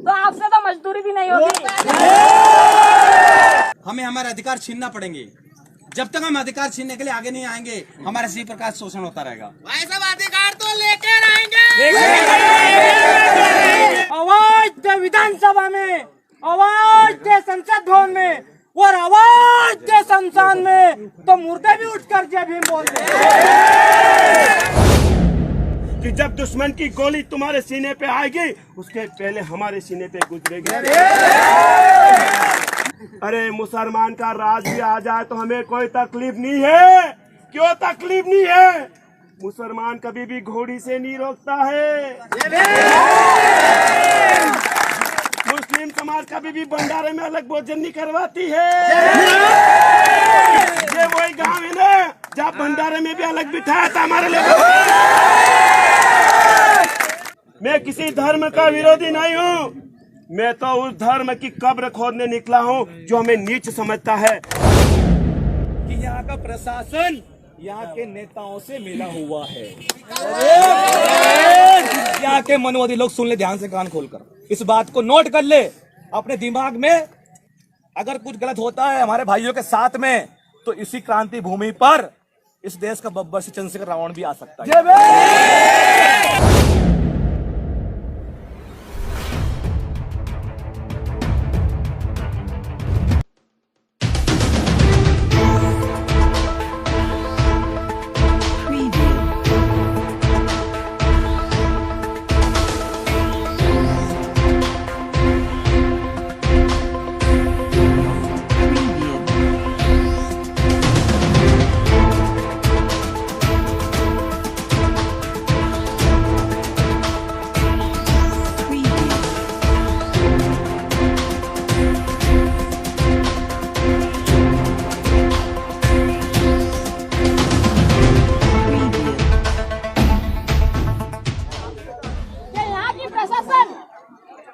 तो आपसे तो मजदूरी भी नहीं होगी। हमें हमारे अधिकार छीनना पड़ेंगे। जब तक हम अधिकार छीनने के लिए आगे नहीं आएंगे, हमारे इसी प्रकार शोषण होता रहेगा। भाई सब अधिकार तो लेकर आएंगे। आवाज दे विधानसभा में, आवाज दे संसद भवन में और आवाज दे शमशान में, तो मुर्दे भी उठकर जय भीम बोलते कि जब दुश्मन की गोली तुम्हारे सीने पे आएगी, उसके पहले हमारे सीने पे गुजरेगी। अरे मुसलमान का राज भी आ जाए तो हमें कोई तकलीफ नहीं है। क्यों तकलीफ नहीं है? मुसलमान कभी भी घोड़ी से नहीं रोकता है। मुस्लिम समाज कभी भी भंडारे में अलग भोजन नहीं करवाती है। ये वही गांव है ना जहाँ भंडारे में भी अलग बिठाया था हमारे लोगों। मैं किसी धर्म का विरोधी नहीं हूँ, मैं तो उस धर्म की कब्र खोदने निकला हूँ जो हमें नीच समझता है। कि यहाँ का प्रशासन यहाँ के नेताओं से मिला हुआ है। यहाँ के मनवादी लोग सुन ले ध्यान से, कान खोलकर इस बात को नोट कर ले अपने दिमाग में। अगर कुछ गलत होता है हमारे भाइयों के साथ में, तो इसी क्रांति भूमि पर इस देश का बब्बर से चंद्रशेखर रावण भी आ सकता है।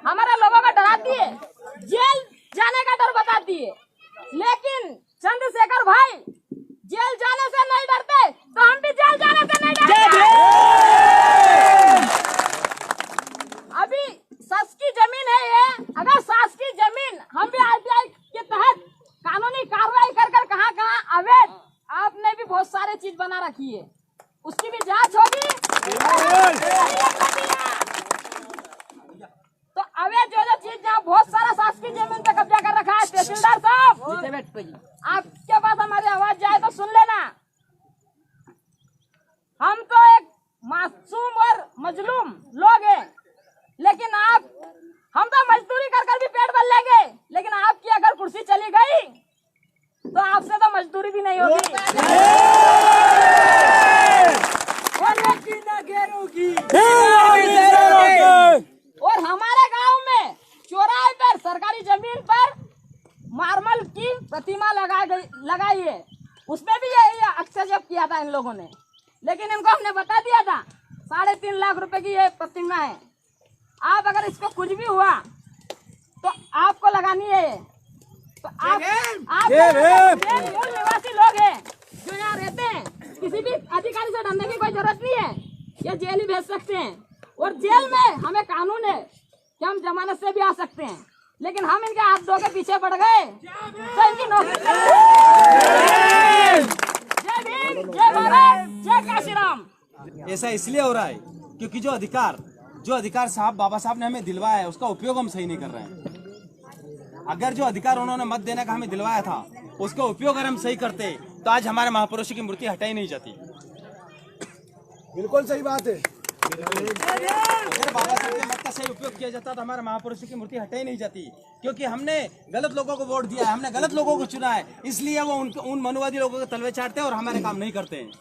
हमारे लोगों को डराती है, जेल जाने का डर बताती है, लेकिन चंद्रशेखर भाई जेल जाने से नहीं डरते, तो हम भी जेल जाने से नहीं डरते। अभी शासकीय जमीन है ये, अगर शासकीय जमीन हम भी आरटीआई के तहत कानूनी कार्रवाई कर कहां अवैध आपने भी बहुत सारे चीज बना रखी है, उसकी भी जांच होगी। तो अवैध जो चीज जहाँ बहुत सारा शासकीय जमीन पे कब्जा कर रखा है, तहसीलदार साहब आपके पास हमारी आवाज जाए तो सुन लेना। हम तो एक मासूम और मजलूम लोग हैं, लेकिन हम तो मजदूरी कर भी पेट भर लेंगे, लेकिन आपकी अगर कुर्सी चली गई तो आपसे तो मजदूरी भी नहीं होगी। और हमारे गांव में चौराहे पर सरकारी जमीन पर मार्बल की प्रतिमा लगाई है, उसमें भी यही आक्षेप किया था इन लोगों ने, लेकिन इनको हमने बता दिया था 3.5 लाख रुपए की ये प्रतिमा है। आप अगर इसको कुछ भी हुआ तो आपको लगानी है। तो आप मूल निवासी लोग हैं जो यहाँ रहते हैं, किसी भी अधिकारी से डरने की कोई जरूरत नहीं है, ये जेल ही भेज सकते हैं। और जेल में हमें कानून है कि हम जमानत से भी आ सकते हैं, लेकिन हम इनके हाथ धो के पीछे पड़ गए तो इनकी नौकरी। जय भीम, जय भारत, जय काशीराम। ऐसा इसलिए हो रहा है क्योंकि जो अधिकार साहब बाबा साहब ने हमें दिलवाया है, उसका उपयोग हम सही नहीं कर रहे हैं। अगर जो अधिकार उन्होंने मत देने का हमें दिलवाया था, उसका उपयोग अगर हम सही करते तो आज हमारे महापुरुषों की मूर्ति हटाई नहीं जाती। बिल्कुल सही बात है। अगर बाबा साहब के मत का सही उपयोग किया जाता तो हमारे महापुरुषों की मूर्ति हटाई नहीं जाती, क्योंकि हमने गलत लोगों को वोट दिया है, हमने गलत लोगों को चुना है, इसलिए वो उन मनुवादी लोगों के तलवे चाटते हैं और हमारे काम नहीं करते हैं।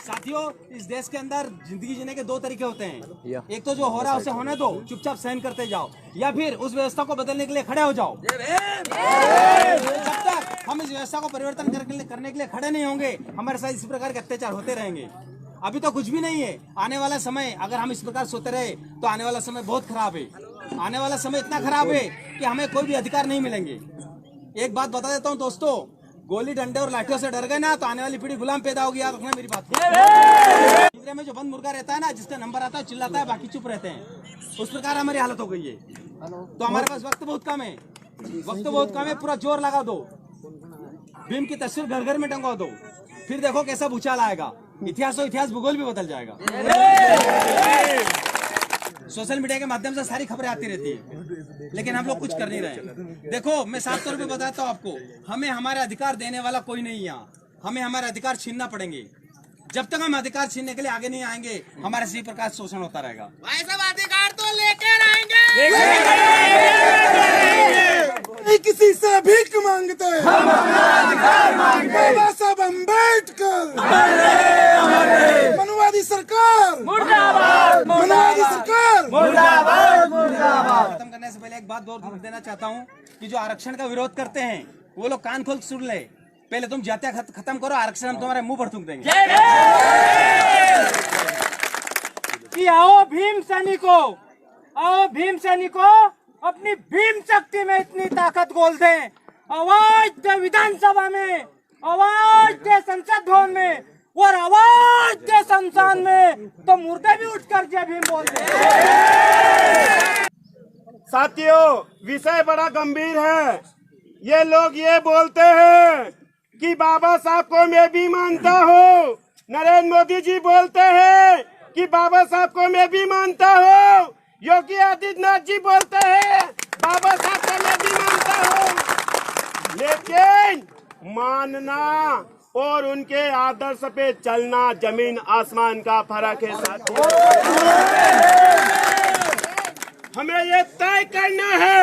साथियों, इस देश के अंदर जिंदगी जीने के 2 तरीके होते हैं। एक तो जो हो रहा है उसे होने दो, चुपचाप सहन करते जाओ, या फिर उस व्यवस्था को बदलने के लिए खड़े हो जाओ। जब तक हम इस व्यवस्था को परिवर्तन करने के लिए खड़े नहीं होंगे, हमारे साथ इसी प्रकार के अत्याचार होते रहेंगे। अभी तो कुछ भी नहीं है, आने वाला समय अगर हम इस प्रकार सोते रहे तो आने वाला समय बहुत खराब है। आने वाला समय इतना खराब है कि हमें कोई भी अधिकार नहीं मिलेंगे। एक बात बता देता हूँ दोस्तों, गोली डंडे और लाठियों से डर गए ना तो आने वाली पीढ़ी गुलाम पैदा होगी। याद रखना मेरी बात। पिंजरे में जो बंद मुर्गा रहता है ना, जिसका नंबर आता है चिल्लाता है, बाकी चुप रहते हैं, उस प्रकार हमारी हालत हो गई है। तो हमारे पास वक्त बहुत कम है, पूरा जोर लगा दो, भीम की तस्वीर घर घर में टंगा दो, फिर देखो कैसा भूचाल आएगा। इतिहास भूगोल भी बदल जाएगा। सोशल मीडिया के माध्यम से सारी खबरें आती रहती है, लेकिन हम लोग कुछ कर नहीं रहे। देखो मैं साफ तौर पे बताता हूँ आपको, हमें हमारे अधिकार देने वाला कोई नहीं यहाँ, हमें हमारे अधिकार छीनना पड़ेंगे। जब तक हम अधिकार छीनने के लिए आगे नहीं आएंगे, हमारे इसी प्रकार शोषण होता रहेगा। भाई साहब अधिकार तो लेकर आएंगे। किसी से भीख मांगते हम अपना अधिकार मांगते। बाबा साहब अम्बेडकर मनुवादी सरकार मुर्दाबाद, मनुवादी सरकार मुर्दाबाद, मुर्दाबाद। खत्म करने से पहले एक बात और देना चाहता हूँ कि जो आरक्षण का विरोध करते हैं वो लोग कान खोल सुन ले, पहले तुम जातियां खत्म करो, आरक्षण हम तुम्हारे मुंह पर थूक देंगे। कि आओ भीम सैनिकों, अपनी भीम शक्ति में इतनी ताकत बोल दें, आवाज दे विधानसभा में, आवाज दे संसद भवन में और आवाज दे शमशान में, तो मुर्दे भी उठकर जय भीम बोल दें। साथियों, विषय बड़ा गंभीर है। ये लोग ये बोलते हैं कि बाबा साहब को मैं भी मानता हूँ। नरेंद्र मोदी जी बोलते हैं कि बाबा साहब को मैं भी मानता हूँ। योगी आदित्यनाथ जी बोलते हैं बाबा साहब को मैं भी मानता हूँ। लेकिन मानना और उनके आदर्श पे चलना जमीन आसमान का फर्क है साथियों। हमें ये तय करना है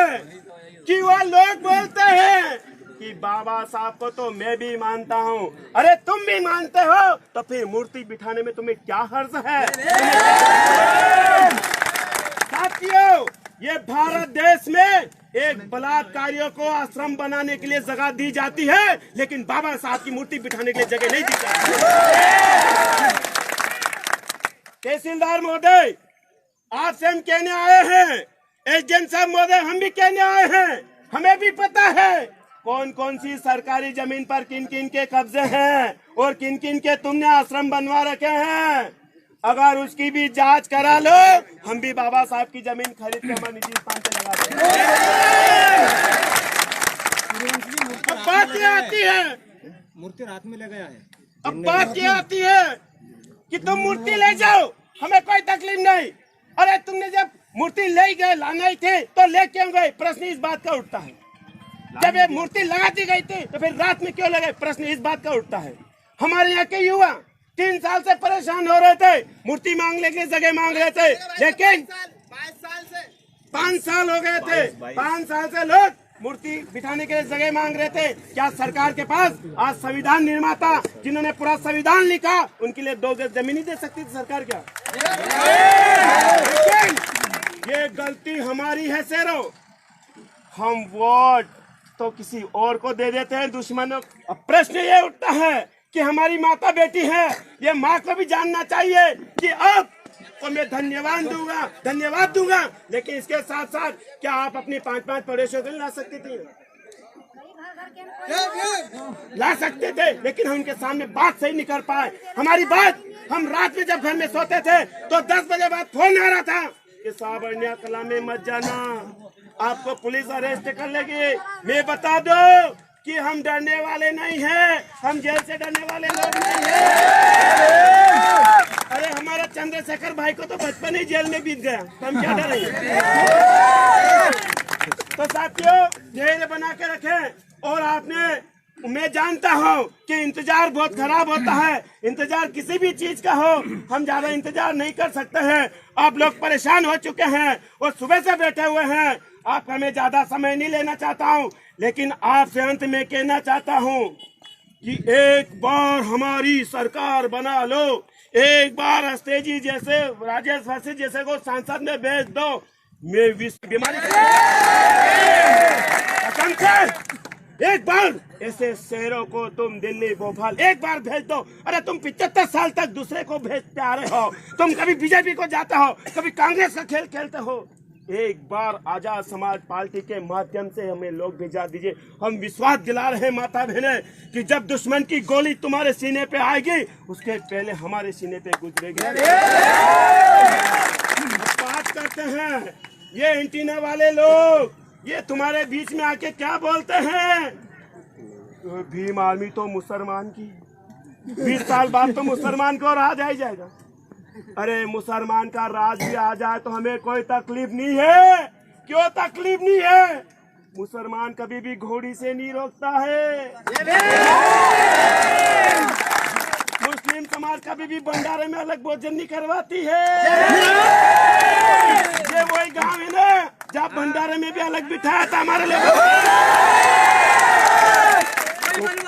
कि वो लोग बोलते हैं कि बाबा साहब को तो मैं भी मानता हूँ, अरे तुम भी मानते हो तो फिर मूर्ति बिठाने में तुम्हें क्या हर्ज है? साथियों, ये भारत देश में एक बलात्कारियों को आश्रम बनाने के लिए जगह दी जाती है, लेकिन बाबा साहब की मूर्ति बिठाने के लिए जगह नहीं दी जाती। तहसीलदार महोदय, आपसे हम कहने आए हैं, एसडीएम साहब महोदय हम भी कहने आए हैं, हमें भी पता है कौन कौन सी सरकारी जमीन पर किन किन के कब्जे हैं और किन किन के तुमने आश्रम बनवा रखे हैं। अगर उसकी भी जांच करा लो, हम भी बाबा साहब की जमीन खरीद के हमारे निजी स्थान पे लगा देंगे। अब बात ये आती है, मूर्ति रात में ले गया है। अब बात ये आती है कि तुम मूर्ति ले जाओ, हमें कोई तकलीफ नहीं। अरे तुमने जब मूर्ति ले गए, लाना ही थे तो ले क्यों गए? प्रश्न इस बात का उठता है। जब ये मूर्ति लगा दी गई थी तो फिर रात में क्यों लगे? प्रश्न इस बात का उठता है। हमारे यहाँ के युवा 3 साल से परेशान हो रहे थे, मूर्ति मांगने के लिए जगह मांग रहे थे, लेकिन 5 साल हो गए थे, 5 साल से लोग मूर्ति बिठाने के लिए जगह मांग रहे थे। क्या सरकार के पास आज संविधान निर्माता जिन्होंने पूरा संविधान लिखा, उनके लिए 2 गज जमीन ही दे सकती थी सरकार? क्या लेकिन ये गलती हमारी है शेरों। हम वोट तो किसी और को दे देते हैं, दुश्मनों। अब प्रश्न ये उठता है कि हमारी माता बेटी है, ये माँ को भी जानना चाहिए कि अब तो मैं धन्यवाद दूंगा, लेकिन इसके साथ साथ क्या आप अपनी 5-5 पड़ोसियों को ला सकती थी? ला सकते थे, लेकिन हम उनके सामने बात सही नहीं कर पाए। हमारी बात, हम रात में जब घर में सोते थे तो 10 बजे बाद फोन आ रहा था कि साबरनिया कला में मत जाना, आपको पुलिस अरेस्ट कर लेगी। मैं बता दो कि हम डरने वाले नहीं हैं, हम जेल से डरने वाले लोग नहीं हैं। अरे हमारा चंद्रशेखर भाई को तो बचपन ही जेल में बीत गया, तो हम क्या डरेंगे? तो साथियों, धैर्य बना के रखें। और आपने, मैं जानता हूँ कि इंतजार बहुत खराब होता है, इंतजार किसी भी चीज का हो, हम ज्यादा इंतजार नहीं कर सकते हैं। आप लोग परेशान हो चुके हैं और सुबह से बैठे हुए हैं। आपका मैं ज्यादा समय नहीं लेना चाहता हूँ, लेकिन आपसे अंत में कहना चाहता हूँ कि एक बार हमारी सरकार बना लो, एक बार अस्तेजी जैसे, राजेश वसीम जैसे को सांसद में भेज दो। मैं विश्व बीमारी एक बार ऐसे शेरों को तुम दिल्ली भोपाल एक बार भेज दो। अरे तुम 75 साल तक दूसरे को भेजते आ रहे हो, तुम कभी बीजेपी को जाते हो, कभी कांग्रेस का खेल खेलते हो, एक बार आजाद समाज पार्टी के माध्यम से हमें लोग भेजा दीजिए। हम विश्वास दिला रहे हैं माता बहने कि जब दुश्मन की गोली तुम्हारे सीने पे आएगी उसके पहले हमारे सीने पे गुजरेगी। बात करते हैं ये एंटीना वाले लोग, ये तुम्हारे बीच में आके क्या बोलते हैं, भीम आर्मी तो मुसलमान की, 20 साल बाद तो मुसलमान को राज आ जाएगा। अरे मुसलमान का राज भी आ जाए तो हमें कोई तकलीफ नहीं है। क्यों तकलीफ नहीं है? मुसलमान कभी भी घोड़ी से नहीं रोकता है। मुस्लिम समाज कभी भी भंडारे में अलग भोजन नहीं करवाती है। ये वही गांव है ना जहाँ भंडारे में भी अलग बिठाया था हमारे लोगों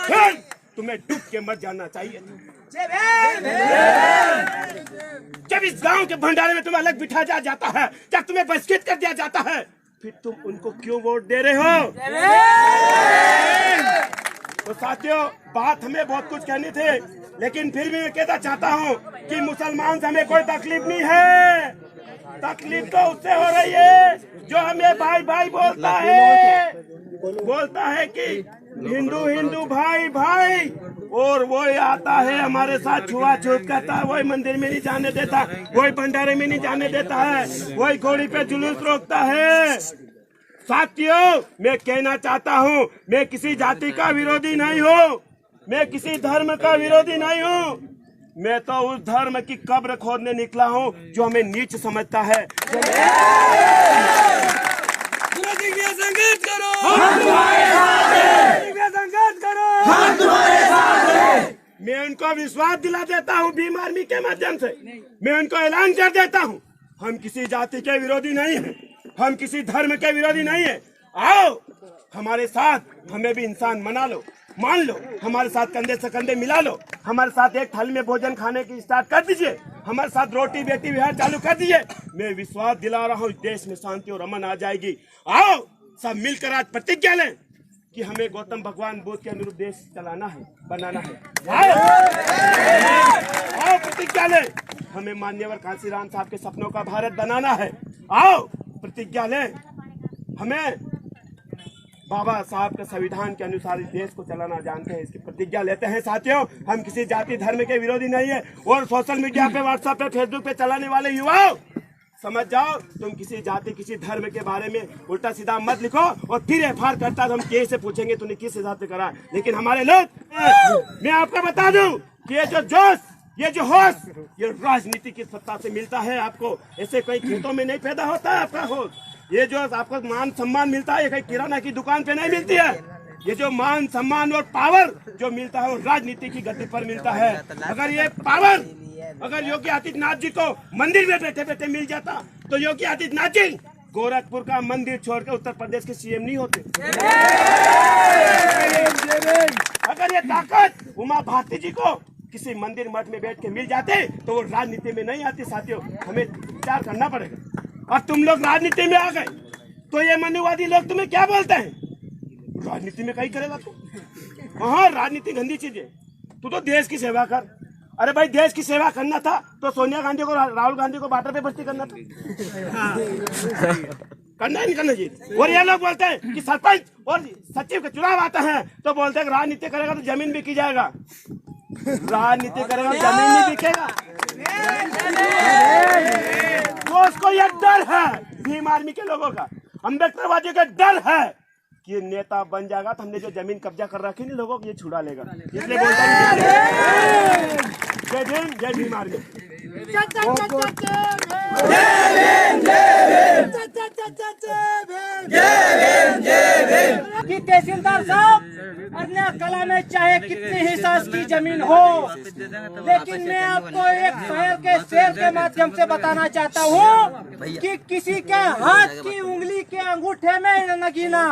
को। तुम्हें डूब के मत जाना चाहिए। जब इस गांव के भंडारे में तुम्हें अलग बिठाया जाता है, जब तुम्हें बहिष्कृत कर दिया जाता है, फिर तुम उनको क्यों वोट दे रहे हो? तो साथियों, बात हमें बहुत कुछ कहनी थी, लेकिन फिर भी मैं कहना चाहता हूँ कि मुसलमान से हमें कोई तकलीफ नहीं है। तकलीफ तो उससे हो रही है जो हमें भाई भाई बोलता है कि हिंदू हिंदू भाई भाई, और वो आता है हमारे साथ छुआछूत करता है, वही मंदिर में नहीं जाने देता, वही भंडारे में नहीं जाने देता है, वही घोड़ी पे जुलूस रोकता है। साथियों, मैं कहना चाहता हूँ, मैं किसी जाति का विरोधी नहीं हूँ, मैं किसी धर्म का विरोधी नहीं हूँ, मैं तो उस धर्म की कब्र खोदने निकला हूँ जो हमें नीच समझता है। संघर्ष करो, संघर्ष करो, मैं उनको विश्वास दिला देता हूँ भीम आर्मी के माध्यम से, मैं उनको ऐलान कर देता हूँ, हम किसी जाति के विरोधी नहीं हैं, हम किसी धर्म के विरोधी नहीं है। आओ हमारे साथ, हमें भी इंसान मना लो, मान लो, हमारे साथ कंधे से कंधे मिला लो, हमारे साथ एक थाली में भोजन खाने की स्टार्ट कर दीजिए, हमारे साथ रोटी बेटी विहार चालू कर दीजिए। मैं विश्वास दिला रहा हूँ देश में शांति और अमन आ जाएगी। आओ सब मिलकर आज प्रतिज्ञा लें कि हमें गौतम भगवान बुद्ध के अनुरूप देश चलाना है, बनाना है। आओ प्रतिज्ञा लें, हमें मान्यवर कांशीराम साहब के सपनों का भारत बनाना है। आओ प्रतिज्ञा लें, हमें बाबा साहब के संविधान के अनुसार इस देश को चलाना जानते हैं, इसकी प्रतिज्ञा लेते हैं। साथियों, हम किसी जाति धर्म के विरोधी नहीं है। और सोशल मीडिया पे, व्हाट्सएप पे, फेसबुक पे चलाने वाले युवाओं, समझ जाओ, तुम किसी जाति किसी धर्म के बारे में उल्टा सीधा मत लिखो और फिर एफआईआर करता तो हम केस से पूछेंगे तूने किस हिसाब से करा। लेकिन हमारे लोग, मैं आपको बता दूं कि ये जो जोश, ये जो होश, ये राजनीति की सत्ता से मिलता है आपको। ऐसे कई खेतों में नहीं पैदा होता है आपका होश। ये जो आपको मान सम्मान मिलता है, ये कहीं किराना की दुकान पे नहीं मिलती है। ये जो मान सम्मान और पावर जो मिलता है वो राजनीति की गद्दी पर मिलता है। अगर ये पावर अगर योगी आदित्यनाथ जी को मंदिर में बैठे बैठे मिल जाता तो योगी आदित्यनाथ जी गोरखपुर का मंदिर छोड़कर उत्तर प्रदेश के सीएम नहीं होते। अगर ये ताकत उमा भारती जी को किसी मंदिर मठ में बैठ के मिल जाते तो वो राजनीति में नहीं आती। साथियों, हमें विचार करना पड़ेगा। और तुम लोग राजनीति में आ गए तो ये मनुवादी लोग तुम्हें क्या बोलते हैं, राजनीति में कहीं करेगा तू? हाँ, राजनीति गंदी चीज है, तू तो देश की सेवा कर। अरे भाई, देश की सेवा करना था तो सोनिया गांधी को, राहुल गांधी को वाटर पे भर्ती करना था। करना ही नहीं करना चाहिए। और ये लोग बोलते हैं कि सरपंच और सचिव का चुनाव आता है तो बोलते हैं राजनीति करेगा तो जमीन बिकी जाएगा। राजनीति करेगा तो जमीन नहीं बिकेगा। तो उसको ये डर है भीम आर्मी के लोगों का, अम्बेडकरवादियों का डर है कि ये नेता बन जाएगा तो हमने जो जमीन कब्जा कर रखी नहीं लोगों को ये छुड़ा लेगा। इसलिए बोलता है जय भीम, जय भीम आर्मी। कि तहसीलदार साहब, अन्य कला में चाहे कितनी ही सास की जमीन हो, लेकिन मैं आपको एक शहर के शेर के माध्यम से बताना चाहता हूँ कि किसी के हाथ की उंगली के अंगूठे में न गिना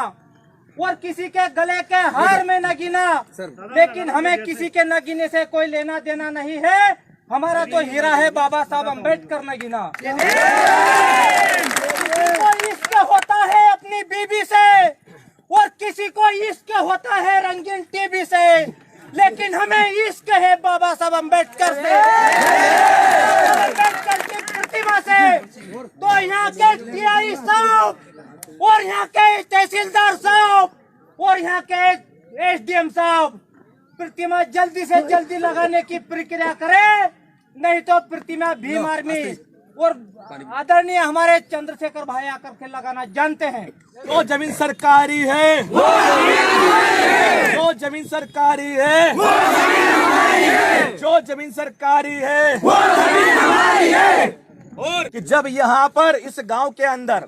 और किसी के गले के हार में न गिना, लेकिन हमें किसी के न गिने से कोई लेना देना नहीं है। हमारा तो हीरा है बाबा साहब अम्बेडकर न गिना। को इश्क होता है अपनी बीबी से और किसी को इश्क होता है रंगीन टीवी से, लेकिन हमें इश्क है बाबा साहब अम्बेडकर से, अम्बेडकर की प्रतिमा से। तो यहाँ के टीआई साहब जल्दी से जल्दी लगाने की प्रक्रिया करें, नहीं तो प्रतिमा भीम आर्मी और आदरणीय हमारे चंद्रशेखर भाई आकर के लगाना जानते हैं। जो जमीन सरकारी है, जो जमीन सरकारी है, जो जमीन सरकारी है, और कि जब यहाँ पर इस गांव के अंदर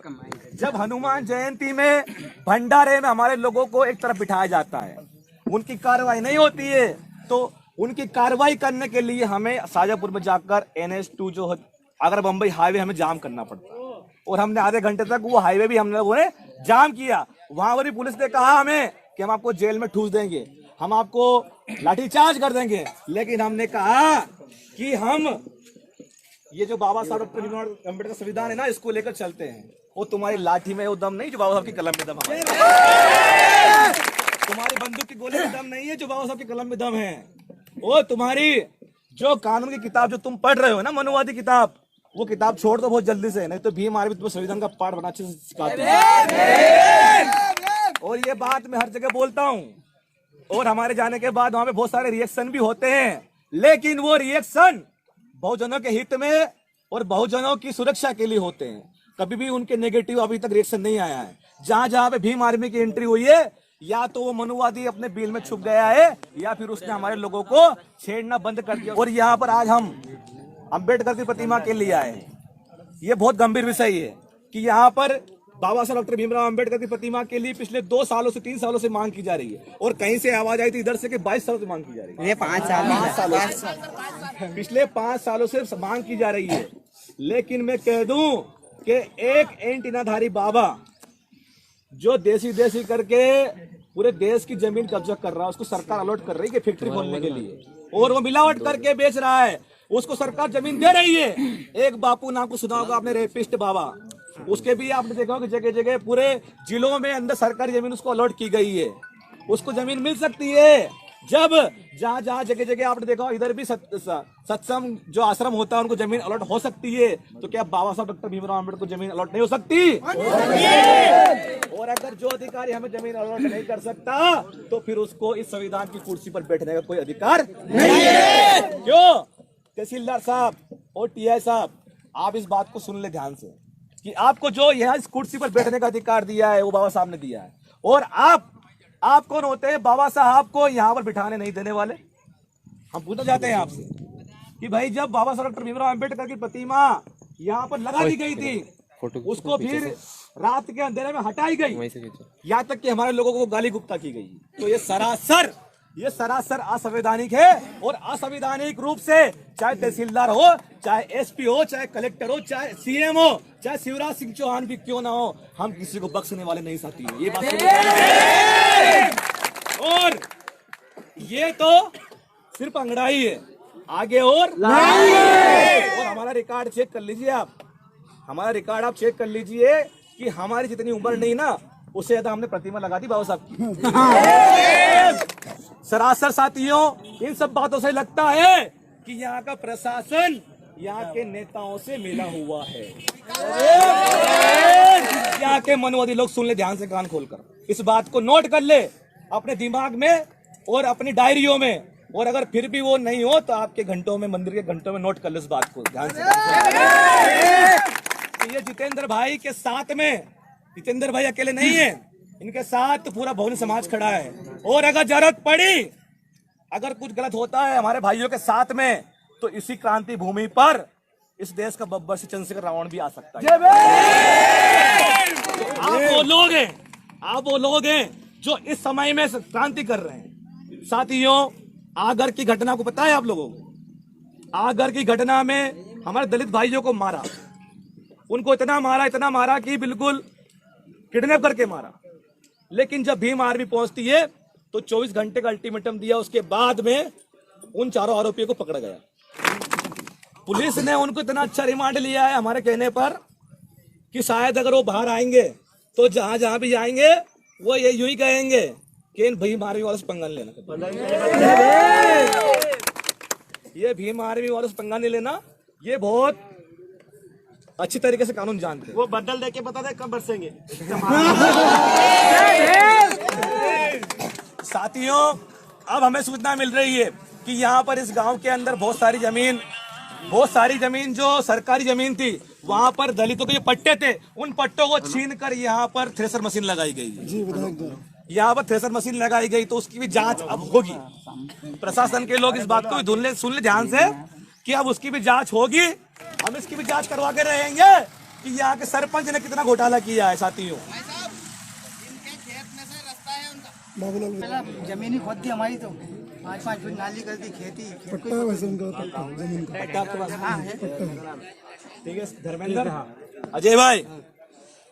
जब हनुमान जयंती में भंडारे में हमारे लोगों को एक तरफ बिठाया जाता है, उनकी कार्रवाई नहीं होती है, तो उनकी कार्रवाई करने के लिए हमें शाजापुर में जाकर NH2 जो अगर बम्बई हाईवे हमें जाम करना पड़ता है, और हमने आधे घंटे तक वो हाईवे भी हम लोगों ने जाम किया। वहां पर भी पुलिस ने कहा हमें कि हम आपको जेल में ठूस देंगे, हम आपको लाठीचार्ज कर देंगे, लेकिन हमने कहा कि हम ये जो बाबा साहब डॉक्टर भीमराव अम्बेडकर संविधान है ना, इसको लेकर चलते हैं। वो तुम्हारी लाठी में वो दम नहीं जो बाबा साहब की कलम में दम है, तुम्हारी बंदूक की गोली में दम नहीं है जो बाबा साहब की कलम में दम है। वो तुम्हारी जो कानून की किताब जो तुम पढ़ रहे हो ना, मनुवादी किताब, वो किताब छोड़ दो बहुत जल्दी से, नहीं तो भीम आर्मी तुम्हें संविधान का पाठ बना अच्छे से सिखाते हैं। और ये बात मैं हर जगह बोलता हूँ, और हमारे जाने के बाद वहां पे बहुत सारे रिएक्शन भी होते हैं, लेकिन वो रिएक्शन बहुजनों के हित में और बहुजनों की सुरक्षा के लिए होते हैं। कभी भी उनके नेगेटिव अभी तक रिएक्शन नहीं आया है। जहां जहां पे भीम आर्मी की एंट्री हुई है, या तो वो मनुवादी अपने बिल में छुप गया है, या फिर उसने हमारे लोगों को छेड़ना बंद कर दिया। और यहाँ पर आज हम अम्बेडकर की प्रतिमा के लिए आए। ये बहुत गंभीर विषय है कि यहाँ पर बाबा साहब डॉक्टर भीमराव अम्बेडकर की प्रतिमा के लिए पिछले 2 सालों से 3 सालों से मांग की जा रही है, और कहीं से आवाज आई थी इधर से कि 22 सालों से मांग की जा रही है। ये 5 सालों से, पिछले 5 सालों से मांग की जा रही है। लेकिन मैं कह दूं कि एक एंटीनाधारी बाबा जो देसी करके पूरे देश की जमीन कब्जा कर रहा है, उसको सरकार अलॉट कर रही है फैक्ट्री खोलने के लिए, और वो मिलावट करके बेच रहा है, उसको सरकार जमीन दे रही है। एक बापू नाम को सुना होगा आपने, रेपिस्ट बाबा, उसके भी आपने देखा होगा जगह जगह पूरे जिलों में अंदर सरकारी जमीन उसको अलॉट की गई है, उसको जमीन मिल सकती है। जब जहाँ जहाँ जगह जगह आपने देखा इधर भी सत्संग जो आश्रम होता है उनको जमीन अलॉट हो सकती है, तो क्या बाबा साहब डॉक्टर भीमराव अम्बेडकर को जमीन अलॉट नहीं हो सकती? और अगर जो अधिकारी हमें जमीन अलॉट नहीं कर सकता, तो फिर उसको इस संविधान की कुर्सी पर बैठने का कोई अधिकार नहीं है। क्यों? तहसीलदार साहब और TI साहब, आप इस बात को सुन ले ध्यान से कि आपको जो यहाँ इस कुर्सी पर बैठने का अधिकार दिया है वो बाबा साहब ने दिया है, और आप कौन होते हैं बाबा साहब को यहाँ पर बिठाने नहीं देने वाले? हम पूछना चाहते हैं आपसे कि भाई जब बाबा साहब डॉक्टर भीमराव अम्बेडकर की प्रतिमा यहाँ पर लगा दी गई थी, उसको फिर रात के अंधेरे में हटाई गई, यहाँ तक कि हमारे लोगों को गाली गुप्ता की गई, तो ये सरासर असंवैधानिक है। और असंवैधानिक रूप से चाहे तहसीलदार हो, चाहे SP हो, चाहे कलेक्टर हो, चाहे CM हो, चाहे शिवराज सिंह चौहान भी क्यों ना हो, हम किसी को बख्शने वाले नहीं साथी हैं। ये बात और ये तो सिर्फ अंगड़ाई है, आगे और हमारा रिकॉर्ड चेक कर लीजिए आप, हमारा रिकॉर्ड आप चेक कर लीजिए कि हमारी जितनी उम्र नहीं ना, उससे ज्यादा हमने प्रतिमा लगा दी बाबा साहब की। सरासर साथियों, इन सब बातों से लगता है कि यहाँ का प्रशासन यहाँ के नेताओं से मिला हुआ है। यहाँ के मनुवादी लोग सुन ले ध्यान से, कान खोलकर इस बात को नोट कर ले अपने दिमाग में और अपनी डायरियों में, और अगर फिर भी वो नहीं हो तो आपके घंटों में, मंदिर के घंटों में नोट कर ले इस बात को ध्यान से। ये जितेंद्र भाई के साथ में, जितेंद्र भाई अकेले नहीं है, इनके साथ पूरा बहुजन समाज खड़ा है, और अगर जरूरत पड़ी, अगर कुछ गलत होता है हमारे भाइयों के साथ में, तो इसी क्रांति भूमि पर इस देश का बब्बर से चंद्रशेखर रावण भी आ सकता है। आप वो लोग हैं जो इस समय में क्रांति कर रहे हैं। साथियों, आगर की घटना को पता है आप लोगों को? आगर की घटना में हमारे दलित भाइयों को मारा, उनको इतना मारा कि बिल्कुल किडनैप करके मारा। लेकिन जब भीम आर्मी पहुंचती है तो 24 घंटे का अल्टीमेटम दिया, उसके बाद में उन चारों आरोपियों को पकड़ा गया। पुलिस ने उनको इतना अच्छा रिमांड लिया है हमारे कहने पर कि शायद अगर वो बाहर आएंगे तो जहां जहां भी जाएंगे वो ये यूं ही कहेंगे कि इन भीम आर्मी वालों से पंगा नहीं लेना, ये भीम आर्मी वालों से पंगा नहीं लेना। ये बहुत अच्छी तरीके से कानून जानते हैं। वो बदल दे के बता दे कब बरसेंगे। साथियों, अब हमें सूचना मिल रही है कि यहाँ पर इस गांव के अंदर बहुत सारी जमीन जो सरकारी जमीन थी, वहाँ पर दलितों के जो पट्टे थे, उन पट्टों को छीन कर यहाँ पर थ्रेसर मशीन लगाई गई है। यहाँ पर थ्रेसर मशीन लगाई गई, तो उसकी भी जांच अब होगी। प्रशासन के लोग इस बात को भी सुन ले ध्यान से कि अब उसकी भी जांच होगी। हम इसकी भी जांच करवा के रहेंगे कि यहाँ के सरपंच ने कितना घोटाला किया है। साथियों, इनके खेत में से रास्ता है उनका। जमीन ही खोद दी हमारी, तो 5-5 फीट नाली कर दी, खेती पट्टा है वैसे उनका, जमीन का पट्टा आपके पास हाँ है। ठीक है धर्मेंद्र, अजय भाई,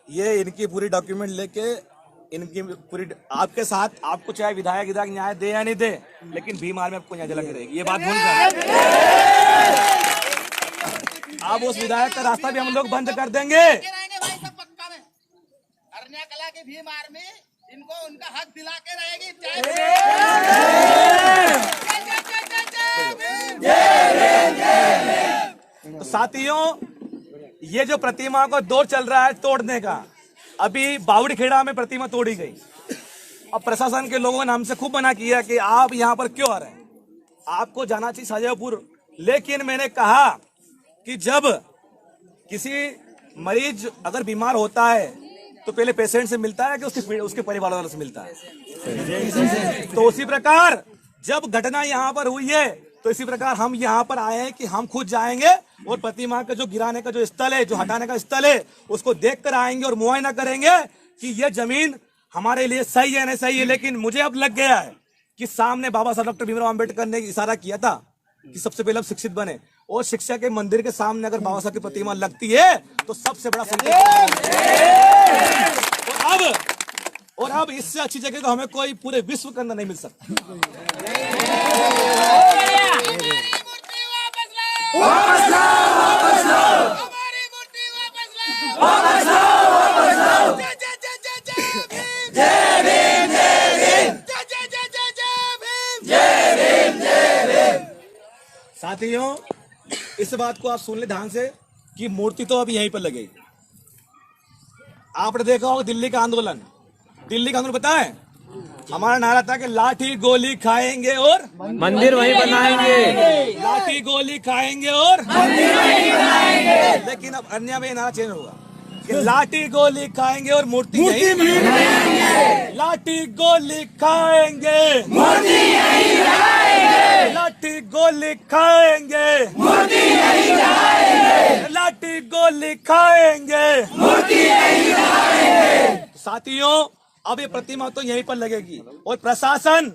ये इनकी पूरी डॉक्यूमेंट लेके इनकी पूरी आपके साथ, आपको चाहे विधायक न्याय दे या नहीं दे, लेकिन भीमार में आपको न्याय दिलानी रहेगी। ये बात भूल कर अब उस विधायक का रास्ता भी हम लोग बंद कर देंगे। रहेंगे भाई सब पक्का में। अरण्या कला की भीम आर्मी इनको उनका हक दिला के रहेगी। तो साथियों, ये जो प्रतिमा को दौर चल रहा है तोड़ने का, अभी बावड़ीखेड़ा में प्रतिमा तोड़ी गई। अब प्रशासन के लोगों ने हमसे खूब मना किया कि आप यहाँ पर क्यों आ रहे हैं, आपको जाना चाहिए शाहजहाँपुर। लेकिन मैंने कहा कि जब किसी मरीज अगर बीमार होता है तो पहले पेशेंट से मिलता है कि उसके परिवार वालों से मिलता है। तो उसी प्रकार जब घटना यहाँ पर हुई है, तो इसी प्रकार हम यहाँ पर आए हैं कि हम खुद जाएंगे और प्रतिमा का जो गिराने का जो स्थल है, जो हटाने का स्थल है, उसको देख कर आएंगे और मुआयना करेंगे कि ये जमीन हमारे लिए सही है नहीं सही है। लेकिन मुझे अब लग गया है कि सामने बाबा साहब डॉक्टर भीमराव अम्बेडकर ने इशारा किया था कि सबसे पहले शिक्षित बने, और शिक्षा के मंदिर के सामने अगर बाबा साहब की प्रतिमा लगती है तो सबसे बड़ा संकेत। और अब इससे अच्छी जगह तो हमें कोई पूरे विश्व के अंदर नहीं मिल सकता। साथियों, इस बात को आप सुन ले ध्यान से कि मूर्ति तो अभी यहीं पर लगेगी। आपने देखा होगा दिल्ली का आंदोलन पता है, हमारा नारा था कि लाठी गोली खाएंगे और मंदिर वहीं बनाएंगे। लाठी गोली खाएंगे और मंदिर वहीं बनाएंगे। लेकिन अब अन्य में नारा चेंज होगा कि लाठी गोली खाएंगे और मूर्ति यहीं बनाएंगे। लाठी गोली खाएंगे, मूर्ति यहीं बनाएंगे। लाठी गोली खाएंगे, मूर्ति यहीं बनाएंगे। लाठी गोली खाएंगे, मूर्ति यहीं बनाएंगे। साथियों, अब ये प्रतिमा तो यहीं पर लगेगी और प्रशासन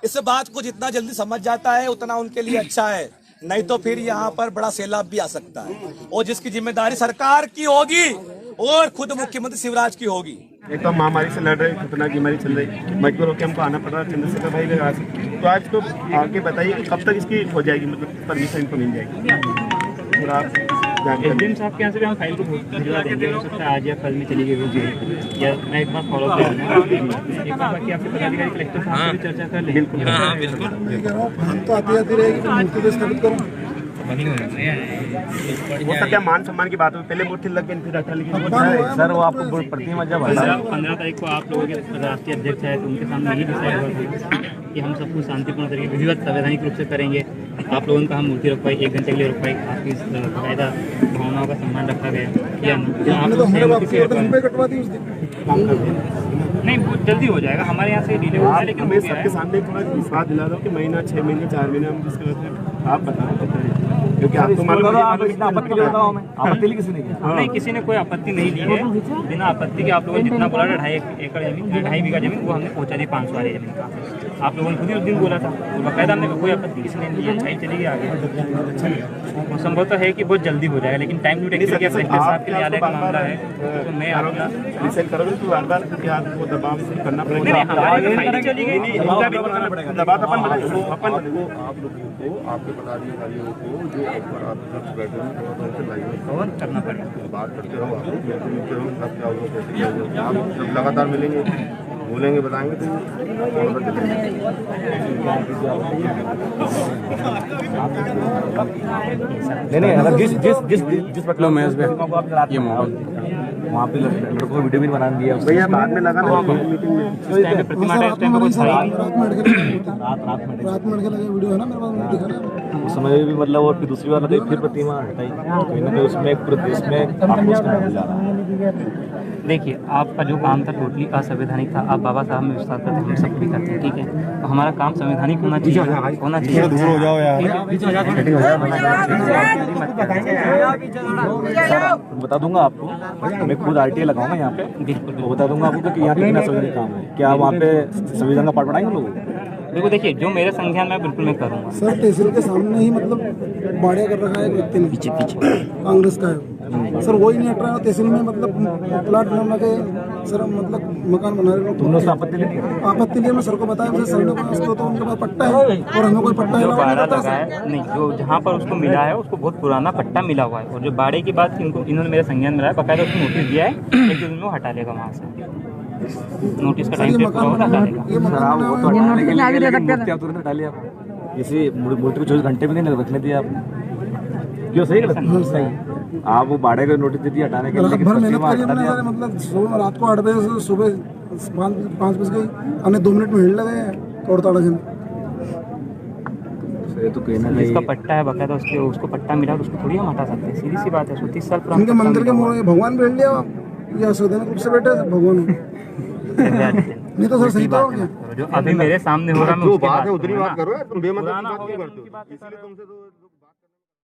इस बात को जितना जल्दी समझ जाता है उतना उनके लिए अच्छा है, नहीं तो फिर यहाँ पर बड़ा सैलाब भी आ सकता है और जिसकी जिम्मेदारी सरकार की होगी और खुद मुख्यमंत्री शिवराज की होगी। एक तो महामारी से लड़ रहे, खतरनाक बीमारी चल रही, मजबूर होकर हमको आना पड़ रहा है चंद्रशेखर भाई के पास। तो आज तो आके बताइए कि कब तक इसकी हो जाएगी, मतलब परमिशन इनको मिल जाएगी। और आप एसडीएम साहब के यहाँ से भी हम फाइल को भिजवा देंगे, हो सकता है आज या कल में चली गई, या मैं एक बार फॉलो कर एक बार बाकी आपके पदाधिकारी कलेक्टर साहब से चर्चा कर लें। बिल्कुल हम तो आती रहेगी, मूर्ति तो स्थापित करो। वो सब क्या मान सम्मान की बात हो, पहले मूर्ति लग गई फिर रखा, लेकिन सर वो आपको प्रतिमा जब 15 तारीख को आप लोगों के राष्ट्रीय अध्यक्ष आए तो उनके सामने यही डिसाइड हुआ था कि हम सब कुछ शांतिपूर्ण तरीके विधिवत संवैधानिक रूप से करेंगे। आप लोगों का हम मूर्ति रखवाई, 1 घंटे के लिए रखवाई, आपकी बाकायदा भावनाओं का सम्मान रखा गया। नहीं बहुत जल्दी हो जाएगा, हमारे यहाँ से डिले हो रहा है, लेकिन मैं सबके सामने थोड़ा विश्वास दिला दो कि महीना 6 महीने 4 महीने हम जिसके बाद आप बताओ, क्योंकि आप आपत्ति किसी ने किया? नहीं, किसी ने कोई आपत्ति नहीं ली है। बिना आपत्ति के आप लोगों ने जितना बोला 2.5 एकड़ जमीन, 2.5 बीघा जमीन वो हमने पहुंचा दी 500 वाली जमीन का। आप लोगों ने खुद ही उस दिन बोला था, तो बाकायदा हमने कोई आपत्ति किसी ने नहीं है, चलेगी आगे। संभवतः है कि बहुत जल्दी हो जाएगा, लेकिन टाइम टू टेक कलेक्टर साहब के न्यायालय का मामला है, तो मैं रिसेल करोगे तो बार आपको दबाव से करना पड़ेगा। हमारी चली गई दबाव अपन आप लोगों को, आपके पदाधिकारियों को जो बैठे हैं करना पड़ेगा। बात करते रहो, आप मिलते रहो, सब क्या होगा कैसे क्या होगा, आप जब लगातार मिलेंगे बोलेंगे बताएंगे तो नहीं, अगर जिस मतलब ये वहाँ पे लड़कों को वीडियो भी बना दिया भैया बाद में लगा ना मीटिंग में उस टाइम पे प्रतिमा टाइम पे कुछ था ही नहीं। रात में लड़के लगे वीडियो है ना मेरे पास, मैंने देखा ना। उस समय भी मतलब और फिर दूसरी बार फिर प्रतिमा हटाई, कहीं ना कहीं उसमें एक पूरे देश में आक्रोश का माहौल जा रहा है। देखिए, आपका जो काम था टोटली असंवैधानिक था। आप बाबा साहब में विश्वास करते हैं, हम सब भी करते हैं, ठीक है। तो हमारा काम संवैधानिक होना चाहिए, होना चाहिए। दूर हो जाओ यार। बता दूंगा आपको, मैं खुद RTA लगाऊंगा यहाँ पे, बिल्कुल तो बता दूंगा आपको कि यहाँ कितना संविधान काम है। क्या वहाँ पे संविधान का पाठ पढ़ाएंगे लोगों को? देखो, देखिए, जो मेरे संज्ञान में बिल्कुल मैं करूँगा। सर तहसील के सामने ही मतलब बाड़िया कर रखा है एक व्यक्ति ने, पीछे कांग्रेस का है सर, वही नहीं हट रहा है। तहसील में मतलब प्लाट बना के सर मतलब मकान बना रहे तुमने उससे आपत्ति नहीं दी? आपत्ति लिए मैं सर को बताया, सर ने उसको तो उनके पास पट्टा है और हमें कोई पट्टा जो है बाड़ा लगा है, नहीं, जो जहाँ पर उसको मिला है उसको बहुत पुराना पट्टा मिला हुआ है। और जो बाड़े की बात इन्होंने मेरे संज्ञान में लाया, बकायदा उसको नोटिस दिया है, एक दिन में वो हटा लेगा वहाँ से। नोटिस का टाइम हटा लेगा। सर आप वो तो हटाने के लिए मूर्ति आप तुरंत हटा लिया, इसी मूर्ति को 24 घंटे भी नहीं रखने दिया आप। क्यों? सही गलत? सही। आप वो बाड़े को नोटिस दे दिया हटाने के लिए, रात भर मेहनत करी हमने सारे, मतलब रात को 8 बजे से सुबह 5 बज गई, हमने 2 मिनट में हिल लगे तोड़ ताड़ के। तो कहना जिसका पट्टा है बकायदा उसको पट्टा मिला तो उसको थोड़ी हम हटा सकते हैं। सीधी सी बात है। 30 साल उनके मंदिर के मोड़ भगवान बैठ लिया या संविधान रूप से बैठे भगवान नहीं तो सर सही तो हो गया। जो अभी मेरे सामने हो रहा है, मैं जो उसकी बात है बात उतनी करूंगा बात ना। करो, तुम बेमतलब पुराना बात हो नहीं गया, करते हो, उनकी बात इसलिए तुमसे तो